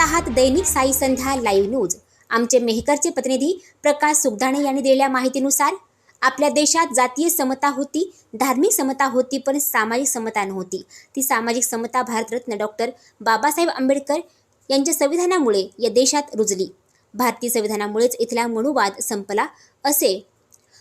आहात दैनिक साई संध्या live news. आमचे मेहकरचे प्रतिनिधी प्रकाश सुखदाणे यांनी दिलेल्या माहितीनुसार आपल्या देशात जातीय समता होती, धार्मिक समता होती, पण सामाजिक समता नव्हती। ती सामाजिक समता भारतरत्न डॉक्टर बाबासाहेब आंबेडकर यांच्या संविधानामुळे या देशात रुजली। भारतीय संविधानामुळेच इथला मनुवाद संपला असे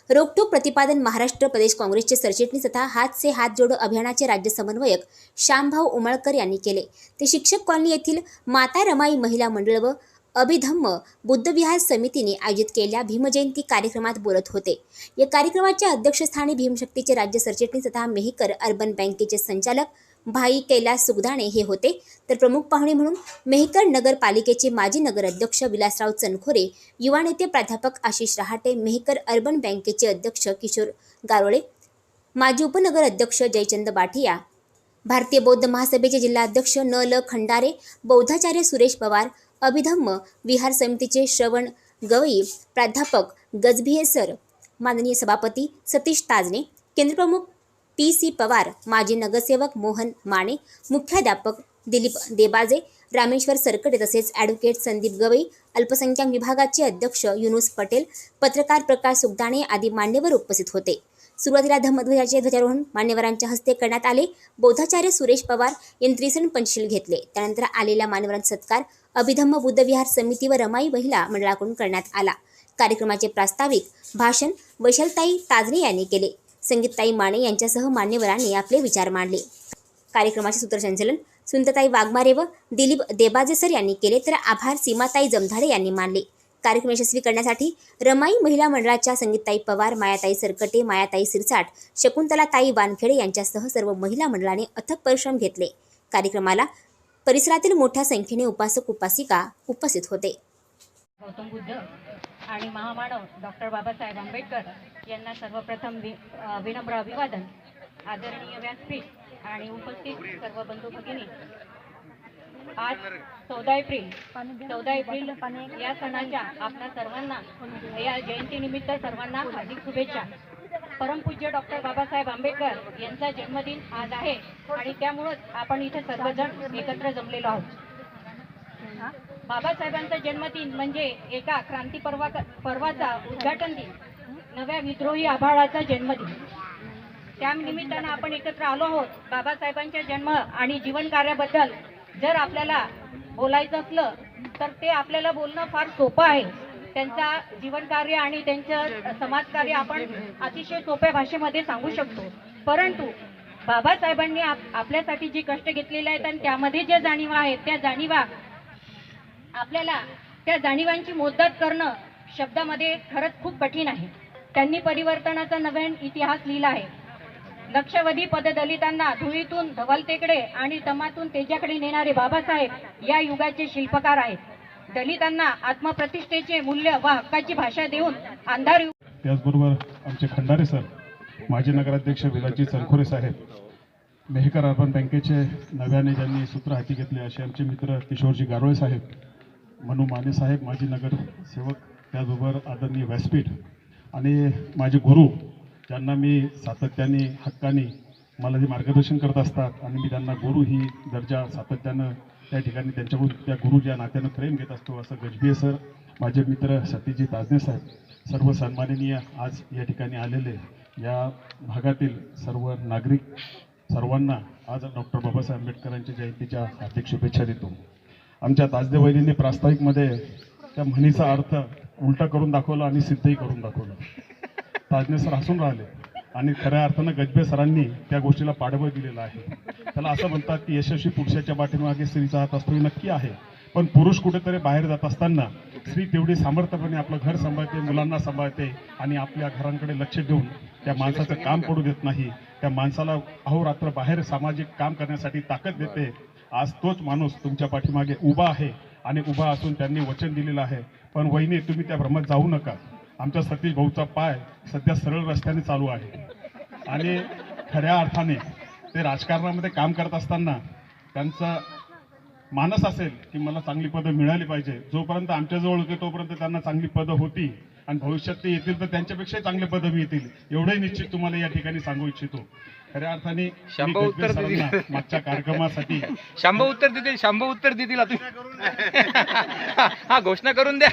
रोखठोक प्रतिपादन महाराष्ट्र प्रदेश काँग्रेसचे सरचिटणीस तथा हात से हात जोडो अभियानाचे राज्य समन्वयक श्यामभाऊ उमळकर यांनी केले। ते शिक्षक कॉलनी येथील माता रमाई महिला मंडळ व अभिधम्म बुद्धविहार समितीने आयोजित केलेल्या भीमजयंती कार्यक्रमात बोलत होते। या कार्यक्रमाच्या अध्यक्षस्थानी भीमशक्तीचे राज्य सरचिटणीस तथा मेहकर अर्बन बँकेचे संचालक भाई कैलास सुखदाणे हे होते, तर प्रमुख पाहुणे म्हणून मेहकर नगरपालिकेचे माजी नगराध्यक्ष विलासराव चनखोरे, युवा नेते प्राध्यापक आशिष रहाटे, मेहकर अर्बन बँकेचे अध्यक्ष किशोर गारोळे, माजी उपनगर अध्यक्ष जयचंद बाठिया, भारतीय बौद्ध महासभेचे जिल्हाध्यक्ष न ल खंडारे, बौद्धाचार्य सुरेश पवार, अभिधम्म विहार समितीचे श्रवण गवई, प्राध्यापक गजभिये सर, माननीय सभापती सतीश ताजने, केंद्रप्रमुख PC पवार, माजी नगरसेवक मोहन माने, मुख्याध्यापक दिलीप देबाजे, रामेश्वर सरकडे तसेच ॲडव्होकेट संदीप गवई, अल्पसंख्याक विभागाचे अध्यक्ष युनुस पटेल, पत्रकार प्रकाश सुखदाणे आदी मान्यवर उपस्थित होते। सुरुवातीला धम्मध्वजाचे ध्वजारोहण मान्यवरांच्या हस्ते करण्यात आले। बौद्धाचार्य सुरेश पवार यांनी त्रिसण पंचशील घेतले। त्यानंतर आलेल्या मान्यवरांचा सत्कार अभिधम्म बुद्धविहार समिती व रमाई महिला मंडळाकडून करण्यात आला। कार्यक्रमाचे प्रास्ताविक भाषण वैशालताई ताजने यांनी केले। संगीतताई माने यांच्यासह मान्यवरांनी आपले विचार मांडले। कार्यक्रमाचे सूत्रसंचालन सुंदरताई वाघमारे व दिलीप देबाजे सर यांनी केले, तर आभार सीमाताई जमधाडे यांनी मानले। कार्यक्रम यशस्वी करण्यासाठी रमाई महिला मंडळाच्या संगीतताई पवार, मायाताई सरकटे, मायाताई सिरसाट, शकुंतलाताई वानखेडे यांच्यासह सर्व महिला मंडळाने अथक परिश्रम घेतले। कार्यक्रमाला परिसरातील मोठ्या संख्येने उपासक उपासिका उपस्थित होते। गौतम बुद्ध आणि महामानव डॉक्टर बाबासाहेब आंबेडकर यांना सर्वप्रथम विनम्र अभिवादन। आदरणीय व्यासपीठ आणि उपस्थित सर्व बंधू भगिनी, आज 14 एप्रिल या सणाच्या आपल्या सर्वांना या जयंतीनिमित्त सर्वांना हार्दिक शुभेच्छा। परमपूज्य डॉक्टर बाबासाहेब आंबेडकर यांचा जन्मदिन आज आहे आणि त्यामुळेच आपण इथे सर्वजण एकत्र जमलेलो आहोत। बाबासाहेबांचा जन्मदिन म्हणजे एका क्रांती पर्वाचा उद्घाटन दिन, नव्या विद्रोही आभाळाचा जन्मदिन। त्या निमित्तानं आपण एकत्र आलो आहोत। बाबासाहेबांच्या जन्म आणि जीवन कार्याबद्दल जर आपल्याला बोलायचं असलं तर ते आपल्याला बोलणं फार सोपं आहे। त्यांचा जीवन कार्य आणि त्यांचं समाजकार्य आपण अतिशय सोप्या भाषेमध्ये सांगू शकतो, परंतु बाबासाहेबांनी आपल्यासाठी जे कष्ट घेतलेले आहेत आणि त्यामध्ये जे जाणीवा आहेत त्या जाणीवा आपल्याला त्या जाणीवांची मोजदाद करणं शब्दामध्ये खरंच खूप कठीण आहे। त्यांनी परिवर्तनाचा नवीन इतिहास लिहिला आहे। लक्षावधी पददलितांना धुळीतून धवलतेकडे आणि तमातून तेजाकडे नेणारे बाबासाहेब या युगाचे शिल्पकार आहेत। दलितांना आत्मप्रतिष्ठेचे मूल्य व हक्काची भाषा देऊन अंधार। त्याचबरोबर आमचे खंडारे सर, माजी नगराध्यक्ष विलासजी चनखोरे साहेब, मेहकर अर्बन बँकेचे नव्याने ज्यांनी सूत्र हाती घेतले असे आमचे मित्र किशोरजी गारोळे साहेब, मनू माने साहेब, माजी नगरसेवक, त्याचबरोबर आदरणीय व्यासपीठ आणि माझे गुरु ज्यांना मी सातत्याने हक्काने मला जे मार्गदर्शन करत असतात आणि मी त्यांना गुरु ही दर्जा सातत्यानं त्या ठिकाणी त्यांच्याकडून त्या गुरुच्या नात्यानं प्रेम घेत असतो, असं गजभिये सर, माझे मित्र सतीजी ताजने साहेब, सर्व सन्माननीय आज या ठिकाणी आलेले या भागातील सर्व नागरिक सर्वांना आज डॉक्टर बाबासाहेब आंबेडकरांच्या जयंतीच्या हार्दिक शुभेच्छा देतो। आमच्या ताजदे वहिनीने प्रास्ताविकमध्ये त्या म्हणीचा अर्थ उलटा करून दाखवला आणि सिद्धही करून दाखवलं। ताजने सर हसून राहिले आणि खऱ्या अर्थानं गजबे सरांनी त्या गोष्टीला पाठबळ दिलेलं आहे। त्याला असं म्हणतात की यशस्वी पुरुषाच्या पाठीमागे स्त्रीचा हात असतो, हे नक्की आहे, पण पुरुष कुठेतरी बाहेर जात असताना स्त्री तेवढी सामर्थ्यपणे आपलं घर सांभाळते, मुलांना सांभाळते आणि आपल्या घरांकडे लक्ष देऊन त्या माणसाचं काम पडू देत नाही, त्या माणसाला अहोरात्र बाहेर सामाजिक काम करण्यासाठी ताकद देते। आज तोच माणूस तुमच्या पाठीमागे उभा आहे आणि उभा असून त्यांनी वचन दिलेलं आहे, पण वहिनी तुम्ही त्या भ्रमात जाऊ नका। आमच्या सतीश भाऊचा पाय सध्या सरळ रस्त्याने चालू आहे आणि खऱ्या अर्थाने ते राजकारणामध्ये काम करत असताना त्यांचा मानस असेल की मला चांगली पदं मिळाली पाहिजे। जोपर्यंत आमच्याजवळ होते तोपर्यंत त्यांना चांगली पदं होती, आणि भविष्यात ते येतील तर त्यांच्यापेक्षा चांगले पदवी येतील एवढंही निश्चित तुम्हाला या ठिकाणी सांगू इच्छितो. खऱ्या अर्थाने मी शंभर उत्तर गजबे देतील. सरांना मागच्या कार्यक्रमासाठी 100 उत्तर देतील हा घोषणा करून द्या.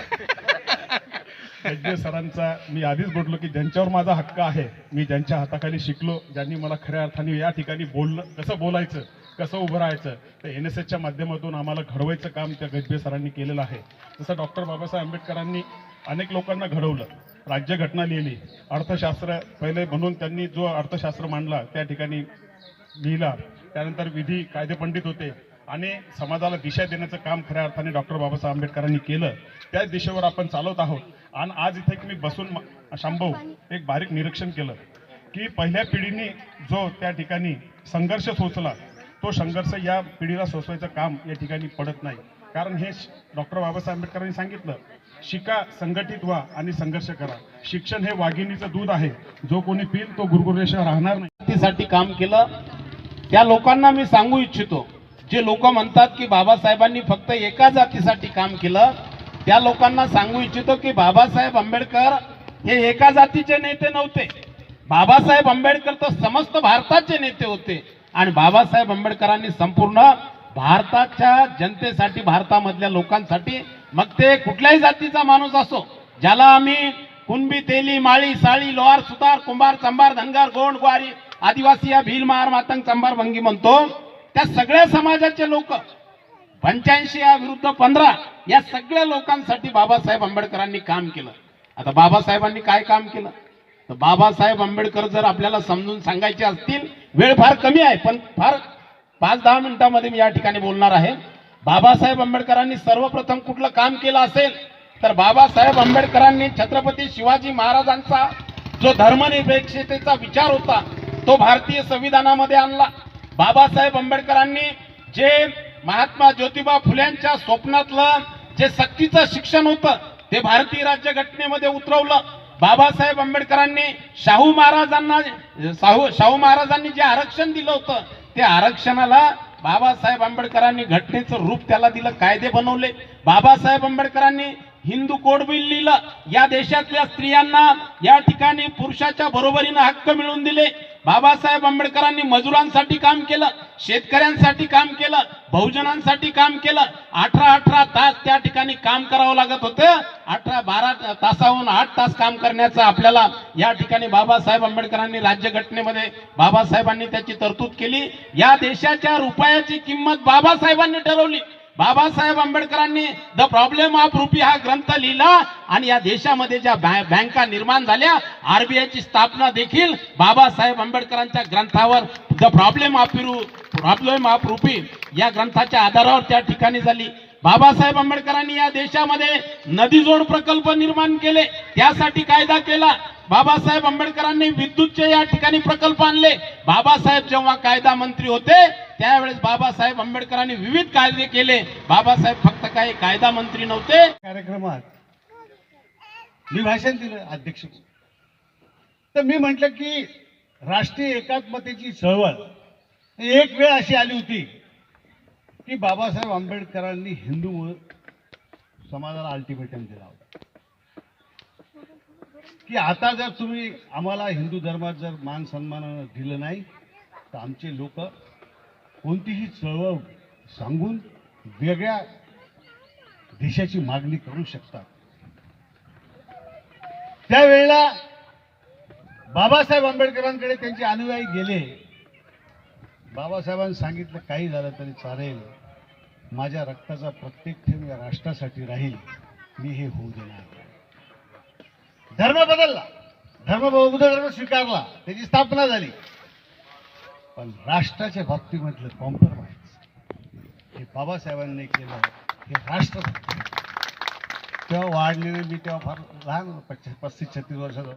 गजबे सरांचा मी आधीच बोललो की ज्यांच्यावर माझा हक्क आहे, मी ज्यांच्या हाताखाली शिकलो, ज्यांनी मला खऱ्या अर्थाने या ठिकाणी कसं बोलायचं, कसं उभं राहायचं, तर NSSच्या माध्यमातून आम्हाला घडवायचं काम त्या गजबे सरांनी केलेलं आहे. जसं डॉक्टर बाबासाहेब आंबेडकरांनी अनेक लोकांना घडवलं, राज्यघटना लिहिली, अर्थशास्त्र पहिले म्हणून त्यांनी जो अर्थशास्त्र मांडला त्या ठिकाणी लिहिला, त्यानंतर विधी कायदेपंडित होते आणि समाजाला दिशा देण्याचं काम खऱ्या अर्थाने डॉक्टर बाबासाहेब आंबेडकरांनी केलं. त्याच दिशेवर आपण चालवत आहोत. आणि आज इथे मी बसून शांभाऊ एक बारीक निरीक्षण केलं की पहिल्या पिढीने जो त्या ठिकाणी संघर्ष सोचला, तो संघर्ष या पिढीला सोसवायचं काम या ठिकाणी पडत नाही. कारण हे डॉक्टर बाबासाहेब आंबेडकरांनी सांगितलं, शिका, संघटित व्हा आणि संघर्ष करा. शिक्षण हे वाघिणीचं दूध आहे, जो कोणी पिल तो गुरुगुरेशिवाय राहणार नाही. साठी काम केलं. त्या लोकांना मी सांगू इच्छितो, जे लोक म्हणतात की बाबासाहेबांनी फक्त एका जातीसाठी काम केलं, त्या लोकांना सांगू इच्छितो की बाबासाहेब आंबेडकर हे एका जातीचे नेते नव्हते. बाबासाहेब आंबेडकर तर समस्त भारताचे नेते होते आणि बाबासाहेब आंबेडकरांनी संपूर्ण भारताच्या जनतेसाठी, भारतामधल्या लोकांसाठी, मग ते कुठल्याही जातीचा माणूस असो, ज्याला आम्ही कुणबी, तेली, माळी, साळी, लोहार, सुतार, कुंभार, चंभार, धनगर, गोंड, ग्वारी, आदिवासी या भील, महार, मातंग, चंभार, भंगी म्हणतो, त्या सगळ्या समाजाचे लोक 85 या विरुद्ध 15 या सगळ्या लोकांसाठी बाबासाहेब आंबेडकरांनी काम केलं. आता बाबासाहेबांनी काय काम केलं, तर बाबासाहेब आंबेडकर जर आपल्याला समजून सांगायचे असतील, वेळ फार कमी आहे पण फार 5-10 मिनिटांमध्ये मी या ठिकाणी बोलणार आहे. बाबासाहेब आंबेडकरांनी सर्वप्रथम कुठलं काम केलं असेल तर बाबासाहेब आंबेडकरांनी छत्रपती शिवाजी महाराजांचा जो धर्मनिरपेक्षतेचा विचार होता तो भारतीय संविधानामध्ये आणला. बाबासाहेब आंबेडकरांनी जे महात्मा ज्योतिबा फुल्यांच्या स्वप्नातलं जे सक्तीचं शिक्षण होतं ते भारतीय राज्यघटनेमध्ये उतरवलं. बाबासाहेब आंबेडकरांनी शाहू महाराजांनी जे आरक्षण दिलं होतं ते आरक्षणाला बाबासाहेब आंबेडकरांनी घटनेचं रूप त्याला दिलं, कायदे बनवले. बाबासाहेब आंबेडकरांनी हिंदू कोड बिल लिहिलं, या देशातल्या स्त्रियांना या ठिकाणी पुरुषाच्या बरोबरीनं हक्क मिळवून दिले. बाबासाहेब आंबेडकरांनी मजुरांसाठी काम केलं, शेतकऱ्यांसाठी काम केलं, बहुजनांसाठी काम केलं. 18 तास त्या ठिकाणी काम करावं लागत होतं. 12 तासाहून 8 तास काम करण्याचं आपल्याला या ठिकाणी बाबासाहेब आंबेडकरांनी राज्यघटनेमध्ये बाबासाहेबांनी त्याची तरतूद केली. या देशाच्या रुपयाची किंमत बाबासाहेबांनी ठरवली. बाबासाहेब आंबेडकरांनी द प्रॉब्लेम ऑफ रुपी हा ग्रंथ लिहिला आणि या देशामध्ये ज्या बँका निर्माण झाल्या, RBI ची स्थापना देखील बाबासाहेब आंबेडकरांच्या ग्रंथावर द प्रॉब्लेम ऑफ रुपी या ग्रंथाच्या आधारावर त्या ठिकाणी झाली. बाबासाहेब आंबेडकरांनी या देशामध्ये नदीजोड प्रकल्प निर्माण केले, त्यासाठी कायदा केला. बाबासाहेब आंबेडकरांनी विद्युतचे या ठिकाणी प्रकल्प आणले. बाबासाहेब जेव्हा कायदा मंत्री होते त्यावेळेस बाबासाहेब आंबेडकरांनी विविध कायदे केले. बाबासाहेब फक्त काही कायदा मंत्री नव्हते. कार्यक्रमात मी भाषण दिलं अध्यक्ष, तर मी म्हटलं की राष्ट्रीय एकात्मतेची चळवळ एक वेळ अशी आली होती की बाबासाहेब आंबेडकरांनी हिंदू समाजाला अल्टिमेटम दिला होता की आता जर तुम्ही आम्हाला हिंदू धर्मात जर मान सन्मान दिलं नाही तर आमचे लोक कोणतीही चळवळ सांगून वेगळ्या देशाची मागणी करू शकतात. त्यावेळेला बाबासाहेब आंबेडकरांकडे त्यांचे अनुयायी गेले. बाबासाहेबांनी सांगितलं काही झालं तरी चालेल, माझ्या रक्ताचा प्रत्येक थेंब या राष्ट्रासाठी राहील, मी हे होऊ देणार. धर्म बदलला, बौद्ध धर्म स्वीकारला, त्याची स्थापना झाली, पण राष्ट्राच्या बाबतीमधलं कॉम्प्रोमाइज हे बाबासाहेबांनी केलं. हे राष्ट्र तेव्हा वाढलेले, मी तेव्हा फार लहान 35-36 वर्षाचा